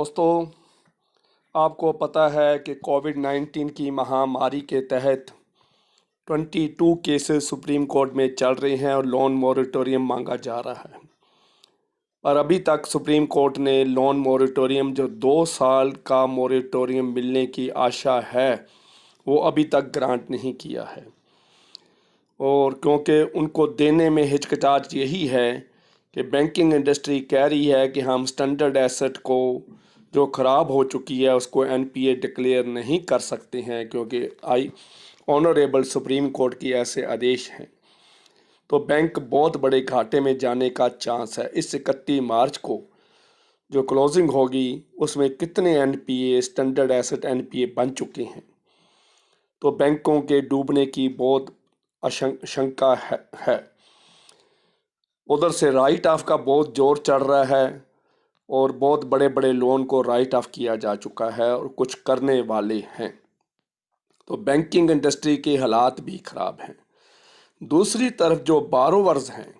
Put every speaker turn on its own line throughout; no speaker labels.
दोस्तों, आपको पता है कि कोविड-19 की महामारी के तहत 22 केसेस सुप्रीम कोर्ट में चल रहे हैं और लोन मॉरेटोरियम मांगा जा रहा है। पर अभी तक सुप्रीम कोर्ट ने लोन मॉरेटोरियम जो 2 साल का मॉरेटोरियम मिलने की आशा है, वो अभी तक ग्रांट नहीं किया है। और क्योंकि उनको देने में हिचकिचाहट यही है कि बैंकिंग इंडस्ट्री कह रही है कि हम स्टैंडर्ड एसेट को जो ख़राब हो चुकी है उसको एनपीए डिक्लेयर नहीं कर सकते हैं, क्योंकि ऑनरेबल सुप्रीम कोर्ट की ऐसे आदेश हैं। तो बैंक बहुत बड़े घाटे में जाने का चांस है। इस 31 मार्च को जो क्लोजिंग होगी उसमें कितने एनपीए स्टैंडर्ड एसेट एनपीए बन चुके हैं, तो बैंकों के डूबने की बहुत आशंका है। उधर से राइट ऑफ का बहुत जोर चढ़ रहा है और बहुत बड़े बड़े लोन को राइट ऑफ किया जा चुका है और कुछ करने वाले हैं। तो बैंकिंग इंडस्ट्री के हालात भी ख़राब हैं। दूसरी तरफ जो बारोवर्स हैं,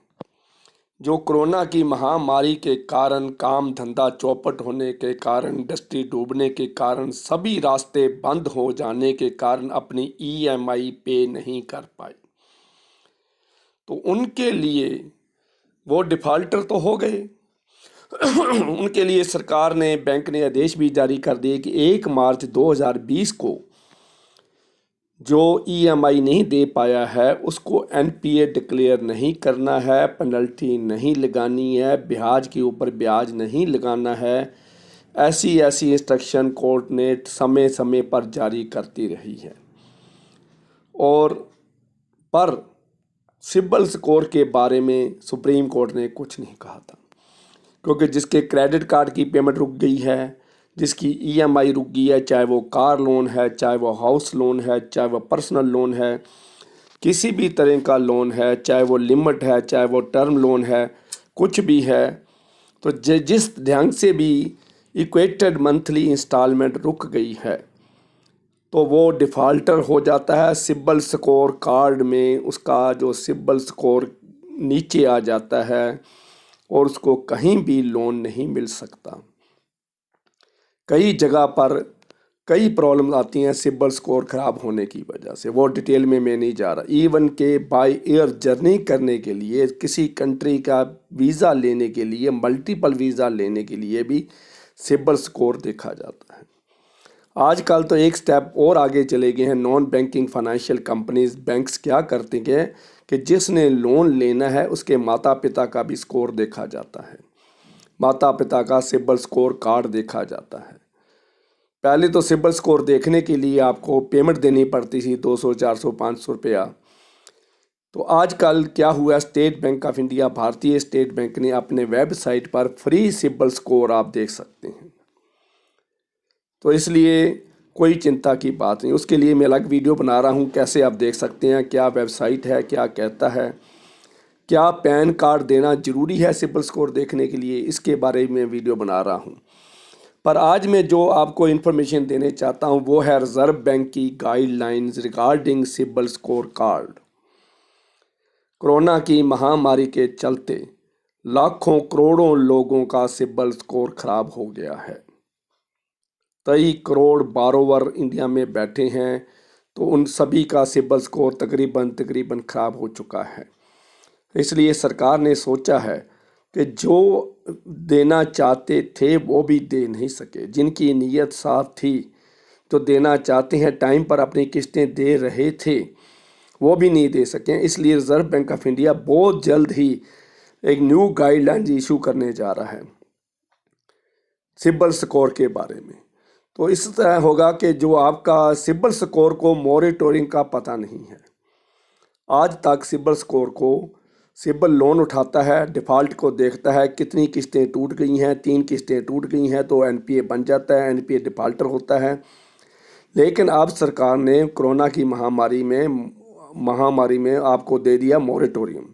जो कोरोना की महामारी के कारण काम धंधा चौपट होने के कारण, इंडस्ट्री डूबने के कारण, सभी रास्ते बंद हो जाने के कारण अपनी ईएमआई पे नहीं कर पाए, तो उनके लिए वो डिफ़ॉल्टर तो हो गए। उनके लिए सरकार ने, बैंक ने आदेश भी जारी कर दिए कि 1 मार्च 2020 को जो ईएमआई नहीं दे पाया है उसको एनपीए डिक्लेयर नहीं करना है, पेनल्टी नहीं लगानी है, ब्याज के ऊपर ब्याज नहीं लगाना है। ऐसी इंस्ट्रक्शन कोर्ट ने समय समय पर जारी करती रही है। और पर सिबिल स्कोर के बारे में सुप्रीम कोर्ट ने कुछ नहीं कहा था, क्योंकि जिसके क्रेडिट कार्ड की पेमेंट रुक गई है, जिसकी ईएमआई रुक गई है, चाहे वो कार लोन है, चाहे वो हाउस लोन है, चाहे वो पर्सनल लोन है, किसी भी तरह का लोन है, चाहे वो लिमिट है, चाहे वो टर्म लोन है, कुछ भी है, तो जिस ढंग से भी इक्वेटेड मंथली इंस्टॉलमेंट रुक गई है तो वो डिफ़ॉल्टर हो जाता है। सिबिल स्कोर कार्ड में उसका जो सिबिल स्कोर नीचे आ जाता है और उसको कहीं भी लोन नहीं मिल सकता। कई जगह पर कई प्रॉब्लम आती हैं सिबिल स्कोर ख़राब होने की वजह से, वो डिटेल में मैं नहीं जा रहा। इवन के बाय एयर जर्नी करने के लिए, किसी कंट्री का वीज़ा लेने के लिए, मल्टीपल वीज़ा लेने के लिए भी सिबिल स्कोर देखा जाता है। आजकल तो एक स्टेप और आगे चले गए हैं non banking financial companies. Banks क्या करते हैं कि जिसने लोन लेना है उसके माता पिता का भी स्कोर देखा जाता है, माता पिता का सिबिल स्कोर कार्ड देखा जाता है। पहले तो सिबिल स्कोर देखने के लिए आपको पेमेंट देनी पड़ती थी 200, 400, 500 रुपया। तो आजकल क्या हुआ, स्टेट बैंक ऑफ इंडिया, भारतीय स्टेट बैंक ने अपने वेबसाइट पर फ्री सिबिल स्कोर आप देख सकते हैं। तो इसलिए कोई चिंता की बात नहीं, उसके लिए मैं अलग वीडियो बना रहा हूँ, कैसे आप देख सकते हैं, क्या वेबसाइट है, क्या कहता है, क्या पैन कार्ड देना ज़रूरी है सिबिल स्कोर देखने के लिए, इसके बारे में वीडियो बना रहा हूँ। पर आज मैं जो आपको इन्फॉर्मेशन देने चाहता हूँ वो है रिज़र्व बैंक की guidelines regarding CIBIL score card. Corona की महामारी के चलते लाखों करोड़ों लोगों का सिबिल स्कोर खराब हो गया है। 23 करोड़ बारोवर इंडिया में बैठे हैं, तो उन सभी का सिबिल स्कोर तकरीबन ख़राब हो चुका है। इसलिए सरकार ने सोचा है कि जो देना चाहते थे वो भी दे नहीं सके, जिनकी नीयत साफ थी, जो देना चाहते हैं, टाइम पर अपनी किस्तें दे रहे थे, वो भी नहीं दे सकें। इसलिए रिज़र्व बैंक ऑफ इंडिया बहुत जल्द ही एक न्यू गाइडलाइंस इशू करने जा रहा है सिबिल स्कोर के बारे में। तो इस तरह होगा कि जो आपका सिबिल स्कोर को मॉरेटोरियम का पता नहीं है, आज तक सिबिल स्कोर को सिबिल लोन उठाता है, डिफ़ॉल्ट को देखता है, कितनी किस्तें टूट गई हैं, 3 किस्तें टूट गई हैं तो एनपीए बन जाता है, एनपीए डिफ़ॉल्टर होता है। लेकिन अब सरकार ने कोरोना की महामारी में आपको दे दिया मॉरेटोरियम,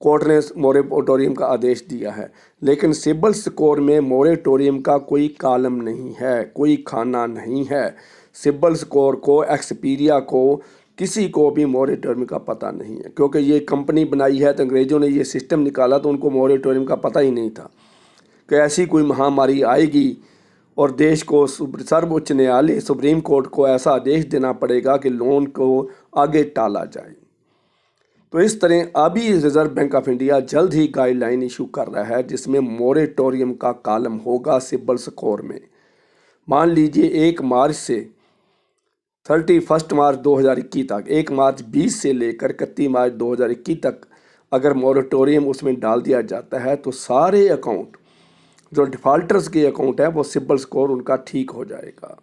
कोर्ट ने मॉरेटोरियम का आदेश दिया है। लेकिन सिबिल स्कोर में मॉरेटोरियम का कोई कॉलम नहीं है, कोई खाना नहीं है। सिबिल स्कोर को, एक्सपीरिया को, किसी को भी मॉरेटोरियम का पता नहीं है, क्योंकि ये कंपनी बनाई है तो अंग्रेज़ों ने ये सिस्टम निकाला तो उनको मॉरेटोरियम का पता ही नहीं था कि ऐसी कोई महामारी आएगी और देश को सर्वोच्च न्यायालय सुप्रीम कोर्ट को ऐसा आदेश देना पड़ेगा कि लोन को आगे टाला जाए। तो इस तरह अभी रिजर्व बैंक ऑफ इंडिया जल्द ही गाइडलाइन इशू कर रहा है जिसमें मोरेटोरियम का कॉलम होगा सिबिल स्कोर में। मान लीजिए 1 मार्च से 31 मार्च 2021 तक, 1 मार्च 20 से लेकर 31 मार्च 2021 तक अगर मोरेटोरियम उसमें डाल दिया जाता है तो सारे अकाउंट जो डिफ़ॉल्टर्स के अकाउंट है वो सिबिल स्कोर उनका ठीक हो जाएगा।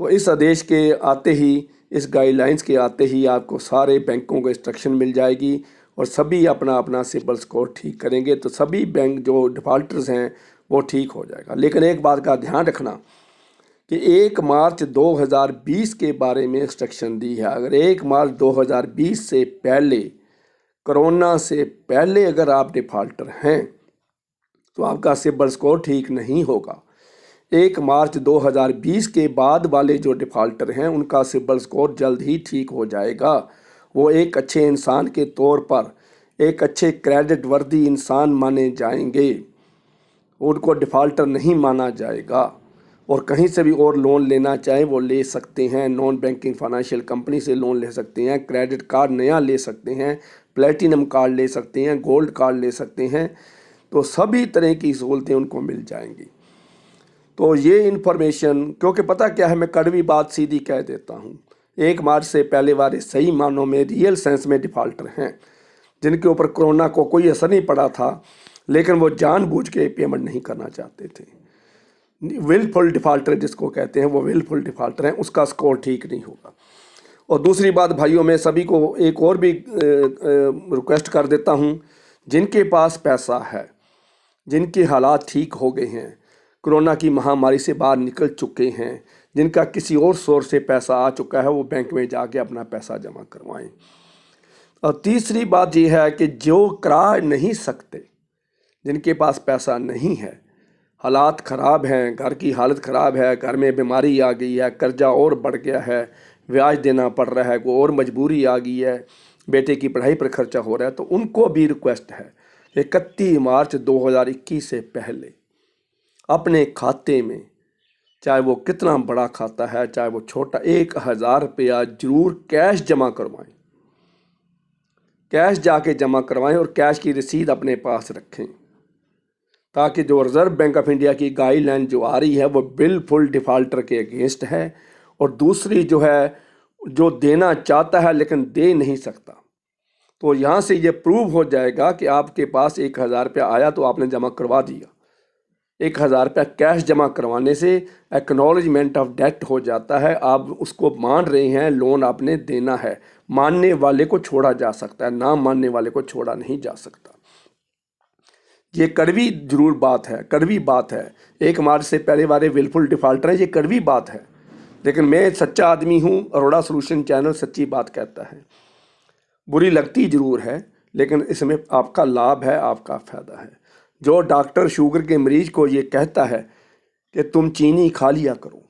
तो इस आदेश के आते ही, इस गाइडलाइंस के आते ही आपको सारे बैंकों को इंस्ट्रक्शन मिल जाएगी और सभी अपना अपना सिबिल स्कोर ठीक करेंगे, तो सभी बैंक जो डिफ़ॉल्टर्स हैं वो ठीक हो जाएगा। लेकिन एक बात का ध्यान रखना कि 1 मार्च 2020 के बारे में इंस्ट्रक्शन दी है। अगर 1 मार्च 2020 से पहले, कोरोना से पहले अगर आप डिफ़ॉल्टर हैं तो आपका सिबिल स्कोर ठीक नहीं होगा। 1 मार्च 2020 के बाद वाले जो डिफ़ॉल्टर हैं उनका सिबिल स्कोर जल्द ही ठीक हो जाएगा। वो एक अच्छे इंसान के तौर पर एक अच्छे क्रेडिट वर्दी इंसान माने जाएंगे, उनको डिफ़ॉल्टर नहीं माना जाएगा और कहीं से भी और लोन लेना चाहे वो ले सकते हैं। नॉन बैंकिंग फाइनेंशियल कंपनी से लोन ले सकते हैं, क्रेडिट कार्ड नया ले सकते हैं, प्लेटिनम कार्ड ले सकते हैं, गोल्ड कार्ड ले सकते हैं, तो सभी तरह की सहूलतें उनको मिल जाएंगी। तो ये इन्फॉर्मेशन, क्योंकि पता क्या है, मैं कड़वी बात सीधी कह देता हूँ, 1 मार्च से पहले वाले सही मानों में रियल सेंस में डिफ़ॉल्टर हैं जिनके ऊपर कोरोना को कोई असर नहीं पड़ा था लेकिन वो जानबूझ के पेमेंट नहीं करना चाहते थे। विलफुल डिफ़ॉल्टर जिसको कहते हैं, वो विलफुल डिफ़ॉल्टर हैं, उसका स्कोर ठीक नहीं होगा। और दूसरी बात भाइयों, मैं सभी को एक और भी रिक्वेस्ट कर देता हूँ, जिनके पास पैसा है, जिनके हालात ठीक हो गए हैं, कोरोना की महामारी से बाहर निकल चुके हैं, जिनका किसी और सोर्स से पैसा आ चुका है, वो बैंक में जाके अपना पैसा जमा करवाएं। और तीसरी बात ये है कि जो करा नहीं सकते, जिनके पास पैसा नहीं है, हालात ख़राब हैं, घर की हालत ख़राब है, घर में बीमारी आ गई है, कर्जा और बढ़ गया है, ब्याज देना पड़ रहा है, कोई और मजबूरी आ गई है, बेटे की पढ़ाई पर खर्चा हो रहा है, तो उनको भी रिक्वेस्ट है 31 मार्च 2021 से पहले अपने खाते में, चाहे वो कितना बड़ा खाता है चाहे वो छोटा, 1000 रुपया जरूर कैश जमा करवाएं। कैश जाके जमा करवाएं और कैश की रसीद अपने पास रखें, ताकि जो रिजर्व बैंक ऑफ इंडिया की गाइडलाइन जो आ रही है वो बिल्कुल डिफ़ॉल्टर के अगेंस्ट है। और दूसरी जो है, जो देना चाहता है लेकिन दे नहीं सकता, तो यहाँ से ये प्रूव हो जाएगा कि आपके पास 1000 रुपया आया तो आपने जमा करवा दिया। 1000 रुपया कैश जमा करवाने से एक्नॉलेजमेंट ऑफ डेट हो जाता है, आप उसको मान रहे हैं, लोन आपने देना है। मानने वाले को छोड़ा जा सकता है, ना मानने वाले को छोड़ा नहीं जा सकता। ये कड़वी जरूर बात है, कड़वी बात है। 1 मार्च से पहले वाले विलफुल डिफ़ॉल्टर हैं, ये कड़वी बात है, लेकिन मैं सच्चा आदमी हूँ। अरोड़ा सॉल्यूशन चैनल सच्ची बात कहता है। बुरी लगती ज़रूर है लेकिन इसमें आपका लाभ है, आपका फ़ायदा है। जो डॉक्टर शुगर के मरीज को ये कहता है कि तुम चीनी खा लिया करो,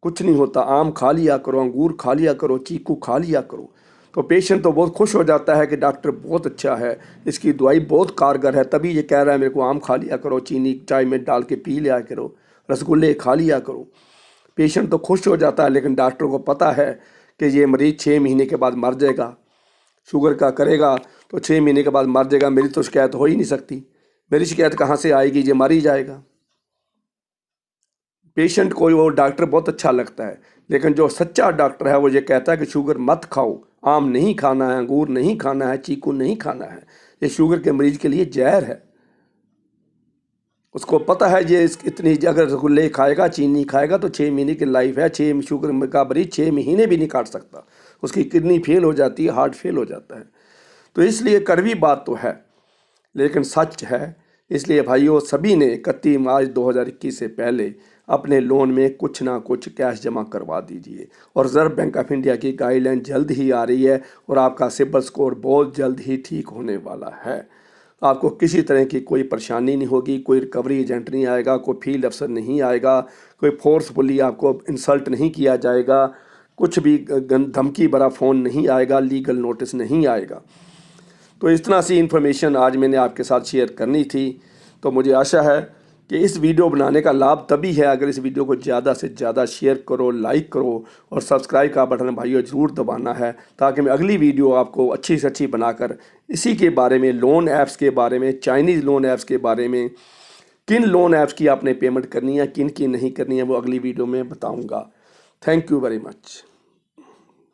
कुछ नहीं होता, आम खा लिया करो, अंगूर खा लिया करो, चीकू खा लिया करो, तो पेशेंट तो बहुत खुश हो जाता है कि डॉक्टर बहुत अच्छा है, इसकी दवाई बहुत कारगर है, तभी ये कह रहा है मेरे को आम खा लिया करो, चीनी चाय में डाल के पी लिया करो, रसगुल्ले खा लिया करो। पेशेंट तो खुश हो जाता है, लेकिन डॉक्टर को पता है कि ये मरीज़ 6 महीने के बाद मर जाएगा, शुगर का करेगा तो 6 महीने के बाद मर जाएगा, मेरी तो शिकायत हो ही नहीं सकती, मेरी शिकायत कहाँ से आएगी, ये मर ही जाएगा। पेशेंट को वो डॉक्टर बहुत अच्छा लगता है, लेकिन जो सच्चा डॉक्टर है वो ये कहता है कि शुगर मत खाओ, आम नहीं खाना है, अंगूर नहीं खाना है, चीकू नहीं खाना है, ये शुगर के मरीज के लिए जहर है। उसको पता है ये इतनी अगर रसगुल्ले खाएगा, चीनी खाएगा तो 6 महीने की लाइफ है, 6 शुगर का मरीज 6 महीने भी नहीं काट सकता, उसकी किडनी फेल हो जाती है, हार्ट फेल हो जाता है। तो इसलिए कड़वी बात तो है लेकिन सच है। इसलिए भाइयों, सभी ने 31 मार्च 2021 से पहले अपने लोन में कुछ ना कुछ कैश जमा करवा दीजिए। और रिजर्व बैंक ऑफ इंडिया की गाइडलाइन जल्द ही आ रही है और आपका सिबिल स्कोर बहुत जल्द ही ठीक होने वाला है। आपको किसी तरह की कोई परेशानी नहीं होगी, कोई रिकवरी एजेंट नहीं आएगा, कोई फील्ड अफसर नहीं आएगा, कोई फोर्सफुली आपको इंसल्ट नहीं किया जाएगा, कुछ भी धमकी भरा फ़ोन नहीं आएगा, लीगल नोटिस नहीं आएगा। तो इस तरह सी इन्फॉर्मेशन आज मैंने आपके साथ शेयर करनी थी। तो मुझे आशा है कि इस वीडियो बनाने का लाभ तभी है अगर इस वीडियो को ज़्यादा से ज़्यादा शेयर करो, लाइक करो और सब्सक्राइब का बटन भाइयों ज़रूर दबाना है, ताकि मैं अगली वीडियो आपको अच्छी से अच्छी बनाकर इसी के बारे में, लोन ऐप्स के बारे में, चाइनीज़ लोन ऐप्स के बारे में, किन लोन ऐप्स की आपने पेमेंट करनी है, किन की नहीं करनी है, वो अगली वीडियो में बताऊँगा। Thank you very much.